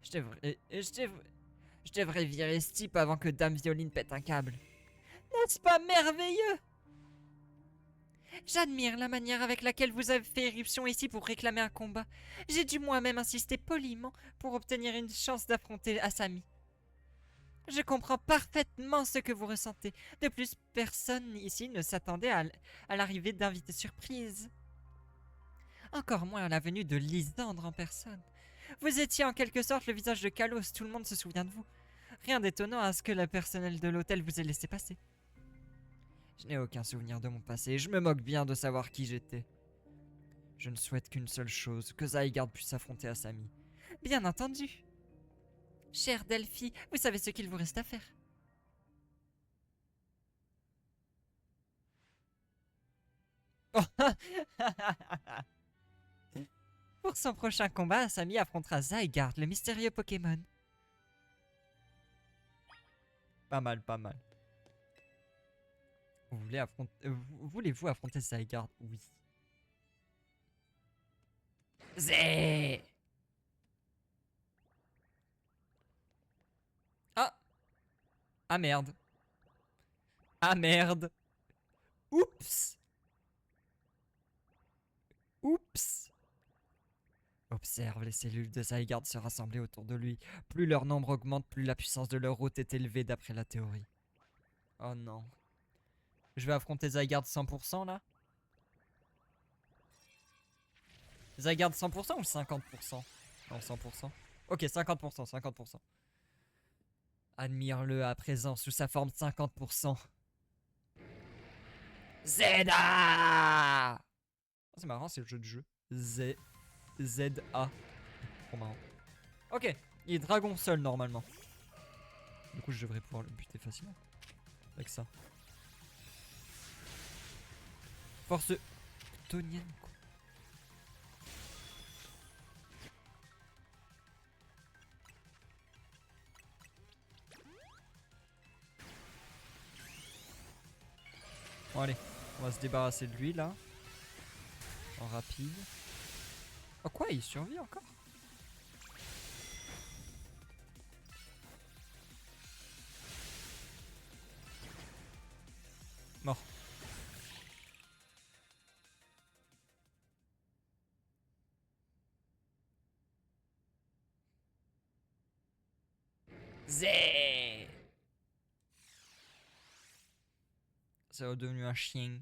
Je devrais virer ce type avant que Dame Violine pète un câble. N'est-ce pas merveilleux? J'admire la manière avec laquelle vous avez fait éruption ici pour réclamer un combat. J'ai dû moi-même insister poliment pour obtenir une chance d'affronter Asami. Je comprends parfaitement ce que vous ressentez. De plus, personne ici ne s'attendait à l'arrivée d'invités surprises. Encore moins à la venue de Lysandre en personne. Vous étiez en quelque sorte le visage de Kalos, tout le monde se souvient de vous. Rien d'étonnant à ce que le personnel de l'hôtel vous ait laissé passer. Je n'ai aucun souvenir de mon passé, je me moque bien de savoir qui j'étais. Je ne souhaite qu'une seule chose, que Zygarde puisse affronter Asami. Bien entendu. Chère Delphi, vous savez ce qu'il vous reste à faire. Pour son prochain combat, Asami affrontera Zygarde, le mystérieux Pokémon. Pas mal, pas mal. Voulez-vous affronter Zygarde? Oui. Zé. Ah. Ah merde. Ah merde. Oups. Oups. Observe les cellules de Zygarde se rassembler autour de lui. Plus leur nombre augmente, plus la puissance de leur hôte est élevée d'après la théorie. Oh non. Je vais affronter Zygarde 100% là? Zygarde 100% ou 50%? Non, 100%. Ok, 50%, 50%. Admire-le à présent sous sa forme 50%. Zeda! C'est marrant, c'est le jeu de jeu. Z-A. Trop marrant. Ok, il est dragon seul normalement. Du coup, je devrais pouvoir le buter facilement. Avec ça. Force Tonienne, quoi. Bon, allez. On va se débarrasser de lui là. En rapide. Oh, quoi? Il survit encore? Mort. Zé! C'est redevenu un chien.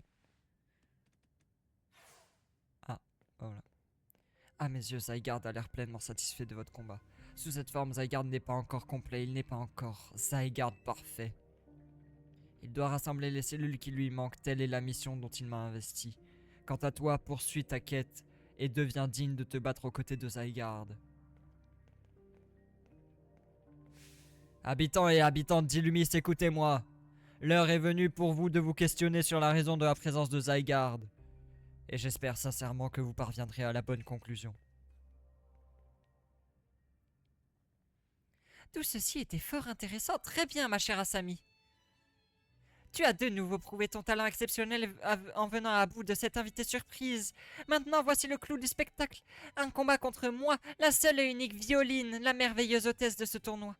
Ah, voilà. À mes yeux, Zygarde a l'air pleinement satisfait de votre combat. Sous cette forme, Zygarde n'est pas encore complet, il n'est pas encore Zygarde parfait. Il doit rassembler les cellules qui lui manquent, telle est la mission dont il m'a investi. Quant à toi, poursuis ta quête et deviens digne de te battre aux côtés de Zygarde. Habitants et habitantes d'Illumis, écoutez-moi. L'heure est venue pour vous de vous questionner sur la raison de la présence de Zygarde. Et j'espère sincèrement que vous parviendrez à la bonne conclusion. Tout ceci était fort intéressant. Très bien, ma chère Asami. Tu as de nouveau prouvé ton talent exceptionnel en venant à bout de cette invitée surprise. Maintenant, voici le clou du spectacle. Un combat contre moi, la seule et unique Violine, la merveilleuse hôtesse de ce tournoi.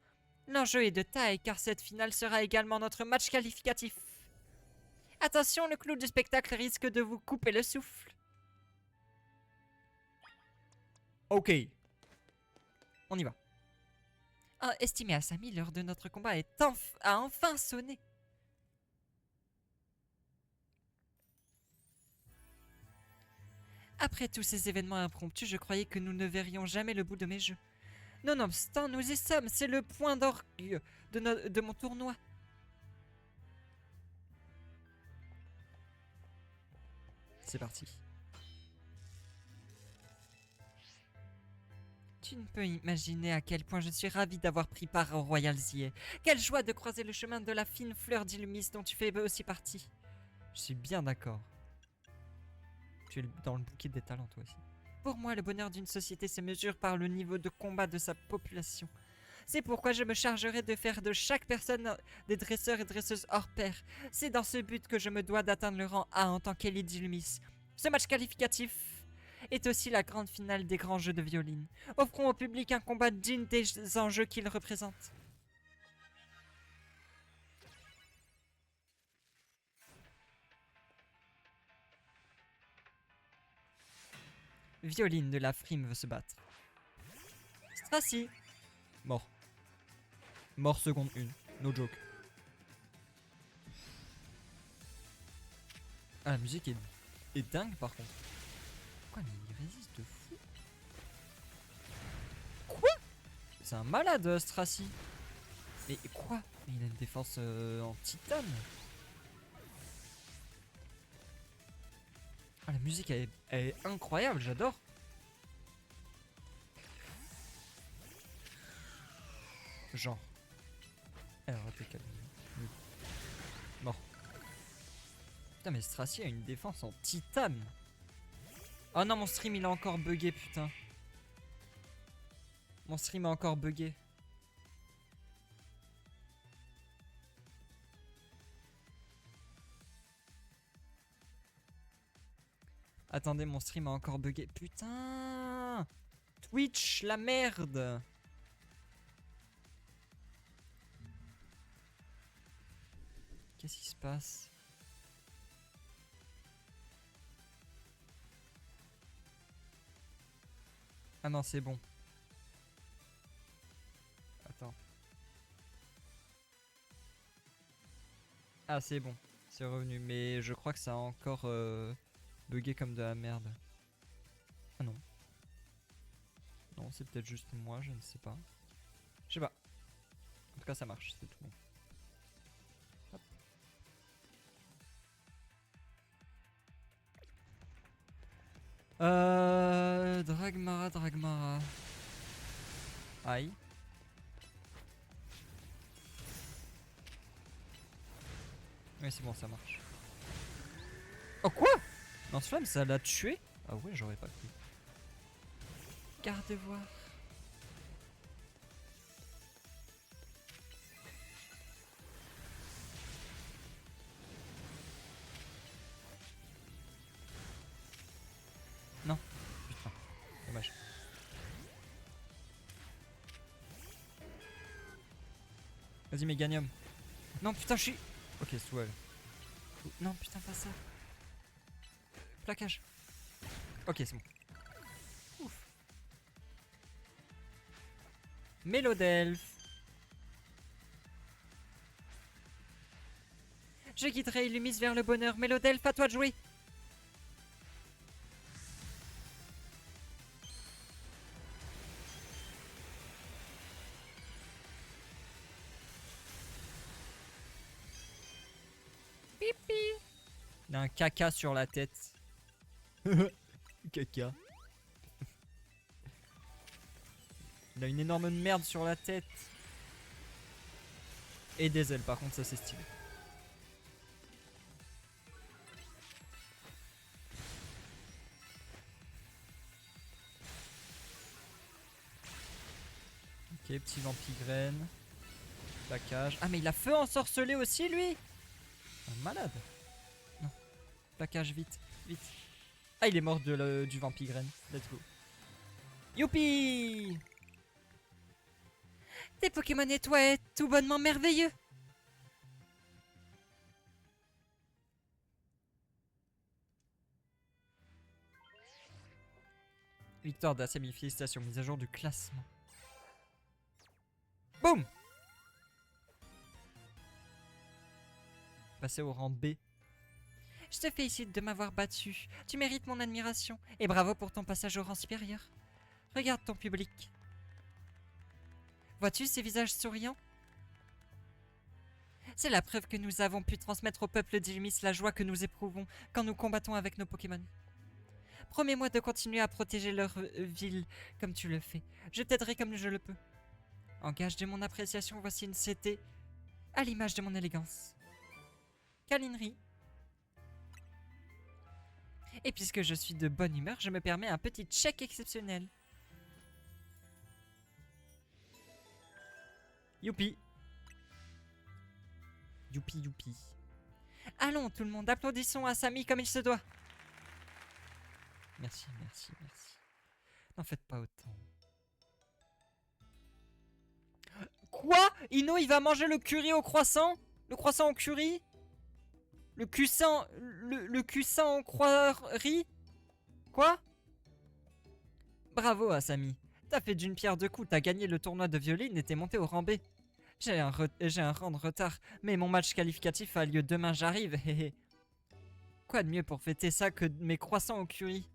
L'enjeu est de taille car cette finale sera également notre match qualificatif. Attention, le clou du spectacle risque de vous couper le souffle. Ok. On y va. Ah, estimé Asami, l'heure de notre combat a enfin sonné. Après tous ces événements impromptus, je croyais que nous ne verrions jamais le bout de mes jeux. Nonobstant, nous y sommes, c'est le point d'orgue de mon tournoi. C'est parti. Tu ne peux imaginer à quel point je suis ravi d'avoir pris part au Royal Zier. Quelle joie de croiser le chemin de la fine fleur d'Illumis dont tu fais aussi partie. Je suis bien d'accord. Tu es dans le bouquet des talents, toi aussi. Pour moi, le bonheur d'une société se mesure par le niveau de combat de sa population. C'est pourquoi je me chargerai de faire de chaque personne des dresseurs et dresseuses hors pair. C'est dans ce but que je me dois d'atteindre le rang A en tant qu'élite d'Illumis. Ce match qualificatif est aussi la grande finale des grands jeux de Violine. Offrons au public un combat digne des enjeux qu'il représente. Violine de la frime veut se battre. Stracy. Mort. Mort seconde 1. No joke. Ah, la musique est dingue par contre. Quoi, mais il résiste de fou. Quoi? C'est un malade, Stracy. Mais quoi? Mais il a une défense en titane. Ah, la musique elle est incroyable, j'adore. Genre. Alors, t'es calme. Mort. Putain, mais Stracy a une défense en titane. Oh non, mon stream il a encore bugué, putain. Mon stream a encore bugué. Attendez, mon stream a encore bugué. Putain! Twitch, la merde! Qu'est-ce qui se passe? Ah non, c'est bon. Attends. Ah, c'est bon. C'est revenu. Mais je crois que ça a encore bugué comme de la merde. Ah non. Non, c'est peut-être juste moi, je ne sais pas. Je sais pas. En tout cas, ça marche, c'est tout bon. Hop. Dragmara, Dragmara. Aïe. Oui, c'est bon, ça marche. Oh, quoi? Lance-flamme, ça l'a tué? Ah ouais, j'aurais pas cru. Gardez voir. Non. Putain. Dommage. Vas-y, Méganium. Non, putain, je suis... Ok, swell. Non, putain, pas ça. Plaquage. Ok, c'est bon. Ouf. Mélodelphe. Je guiderai Illumis vers le bonheur. Mélodelphe, à toi de jouer. Pipi. Il a un caca sur la tête. Caca. Il a une énorme merde sur la tête. Et des ailes, par contre, ça c'est stylé. Ok, petit vampigraine. Plaquage. Ah, mais il a feu ensorcelé aussi, lui. Un malade. Non. Plaquage, vite, vite. Ah, il est mort du vampigraine. Let's go. Youpi! Tes Pokémon et toi est tout bonnement merveilleux. Victoire d'Asami, félicitations, mise à jour du classement. Boum! Passer au rang B. Je te félicite de m'avoir battu. Tu mérites mon admiration. Et bravo pour ton passage au rang supérieur. Regarde ton public. Vois-tu ces visages souriants? C'est la preuve que nous avons pu transmettre au peuple d'Illumis la joie que nous éprouvons quand nous combattons avec nos Pokémon. Promets-moi de continuer à protéger leur ville comme tu le fais. Je t'aiderai comme je le peux. En gage de mon appréciation, voici une CT à l'image de mon élégance. Câlinerie. Et puisque je suis de bonne humeur, je me permets un petit check exceptionnel. Youpi. Youpi, youpi. Allons, tout le monde, applaudissons à Samy comme il se doit. Merci, merci, merci. N'en faites pas autant. Quoi? Ino, il va manger le curry au croissant? Le croissant au curry? Le cussin... Le cussin au croirie? Quoi? Bravo, Asami. T'as fait d'une pierre deux coups, t'as gagné le tournoi de violine et t'es monté au rang B. J'ai un rang de retard, mais mon match qualificatif a lieu demain, j'arrive. Quoi de mieux pour fêter ça que mes croissants au curry?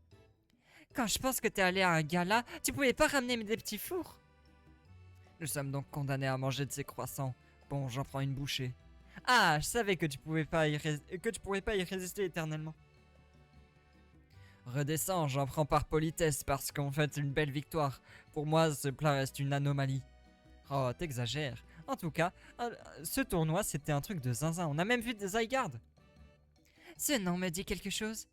Quand je pense que t'es allé à un gala, tu pouvais pas ramener des petits fours? Nous sommes donc condamnés à manger de ces croissants. Bon, j'en prends une bouchée. Ah, je savais que tu pourrais pas y résister éternellement. Redescends, j'en prends par politesse parce qu'en fait une belle victoire. Pour moi, ce plat reste une anomalie. Oh, t'exagères. En tout cas, ce tournoi, c'était un truc de zinzin. On a même vu des Zygarde. Ce nom me dit quelque chose.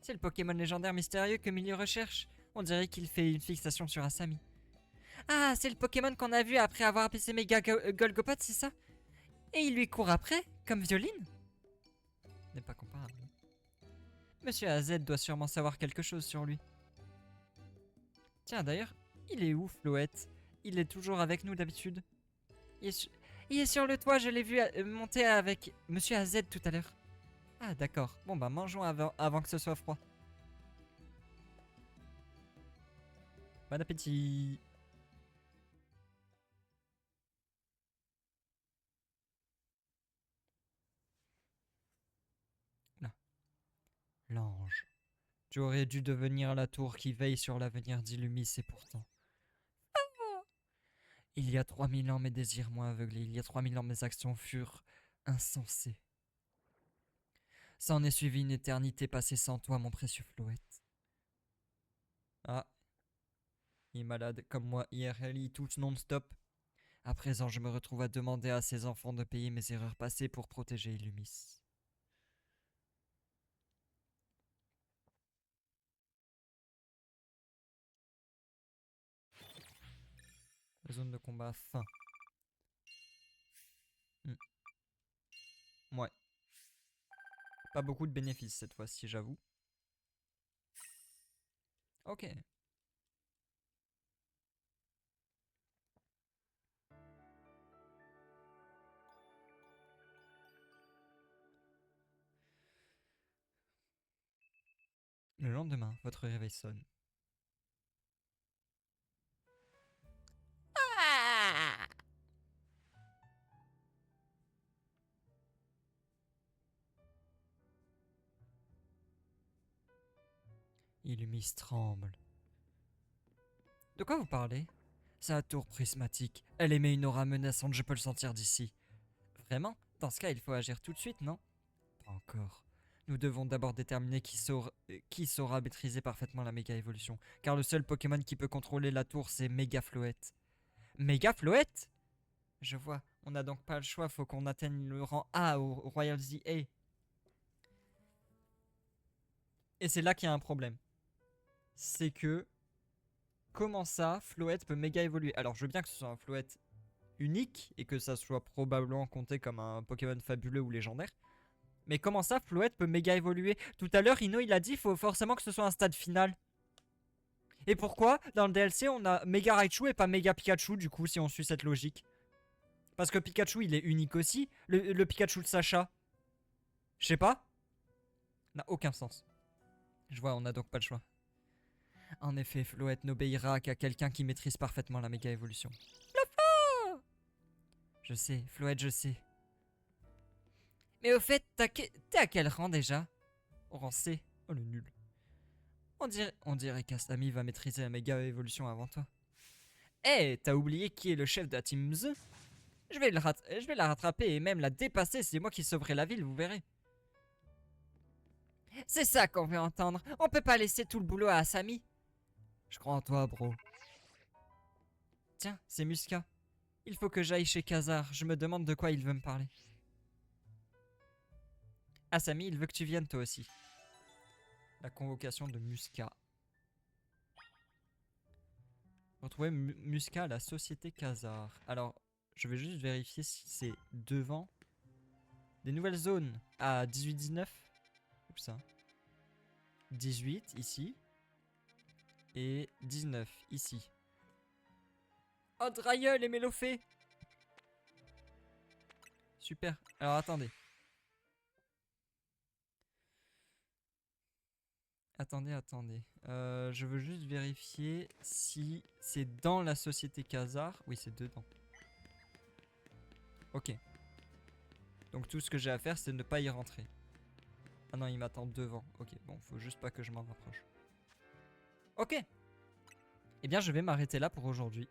C'est le Pokémon légendaire mystérieux que Millie recherche. On dirait qu'il fait une fixation sur Asami. Ah, c'est le Pokémon qu'on a vu après avoir apaisé Mega Golgopat, c'est ça? Et il lui court après, comme Violine? N'est pas comparable. Monsieur AZ doit sûrement savoir quelque chose sur lui. Tiens, d'ailleurs, il est où, Floette? Il est toujours avec nous d'habitude. Il est sur le toit, je l'ai vu monter avec Monsieur AZ tout à l'heure. Ah, d'accord. Bon, bah, mangeons avant que ce soit froid. Bon appétit. Là. L'ange. Tu aurais dû devenir la tour qui veille sur l'avenir d'Illumis et pourtant. Il y a 3000 ans, mes désirs m'ont aveuglé. Il y a 3000 ans, mes actions furent insensées. Ça en est suivi une éternité passée sans toi, mon précieux Floette. Ah, il est malade comme moi. IRL, il touche non-stop. À présent, je me retrouve à demander à ses enfants de payer mes erreurs passées pour protéger Illumis. Zone de combat fin. Ouais. Pas beaucoup de bénéfices cette fois-ci, j'avoue. Ok. Le lendemain, votre réveil sonne. Illumis tremble. De quoi vous parlez? Sa tour prismatique. Elle émet une aura menaçante, je peux le sentir d'ici. Vraiment? Dans ce cas, il faut agir tout de suite, non? Pas encore. Nous devons d'abord déterminer qui saura maîtriser parfaitement la méga évolution. Car le seul Pokémon qui peut contrôler la tour, c'est Méga Floette. Méga Floette? Je vois. On n'a donc pas le choix, faut qu'on atteigne le rang A au Royal ZA. Et c'est là qu'il y a un problème. C'est que comment ça, Floette peut méga évoluer? Alors je veux bien que ce soit un Floette unique et que ça soit probablement compté comme un Pokémon fabuleux ou légendaire. Mais comment ça, Floette peut méga évoluer? Tout à l'heure, Ino il a dit il faut forcément que ce soit un stade final. Et pourquoi dans le DLC on a méga Raichu et pas méga Pikachu du coup si on suit cette logique? Parce que Pikachu il est unique aussi, le Pikachu de Sacha. Je sais pas. N'a aucun sens. Je vois, on a donc pas le choix. En effet, Floette n'obéira qu'à quelqu'un qui maîtrise parfaitement la méga évolution. Je sais, Floette, je sais. Mais au fait, t'es à quel rang déjà? Au rang C. Oh le nul. On dirait qu'Asami va maîtriser la méga évolution avant toi. Eh, t'as oublié qui est le chef de la team Z? Je vais la rattraper et même la dépasser, c'est moi qui sauverai la ville, vous verrez. C'est ça qu'on veut entendre. On peut pas laisser tout le boulot à Asami. Je crois en toi, bro. Tiens, c'est Muska. Il faut que j'aille chez Khazar. Je me demande de quoi il veut me parler. Asami, il veut que tu viennes toi aussi. La convocation de Muska. Retrouver Muska à la société Khazar. Alors, je vais juste vérifier si c'est devant. Des nouvelles zones à 18-19. Où ça? 18 ici. Et 19 ici. Oh, Drayeul et Mélofée. Super. Alors, attendez. Attendez. Je veux juste vérifier si c'est dans la société Khazar. Oui, c'est dedans. Ok. Donc tout ce que j'ai à faire, c'est ne pas y rentrer. Ah non, il m'attend devant. Ok, bon, faut juste pas que je m'en rapproche. Ok. Eh bien, je vais m'arrêter là pour aujourd'hui.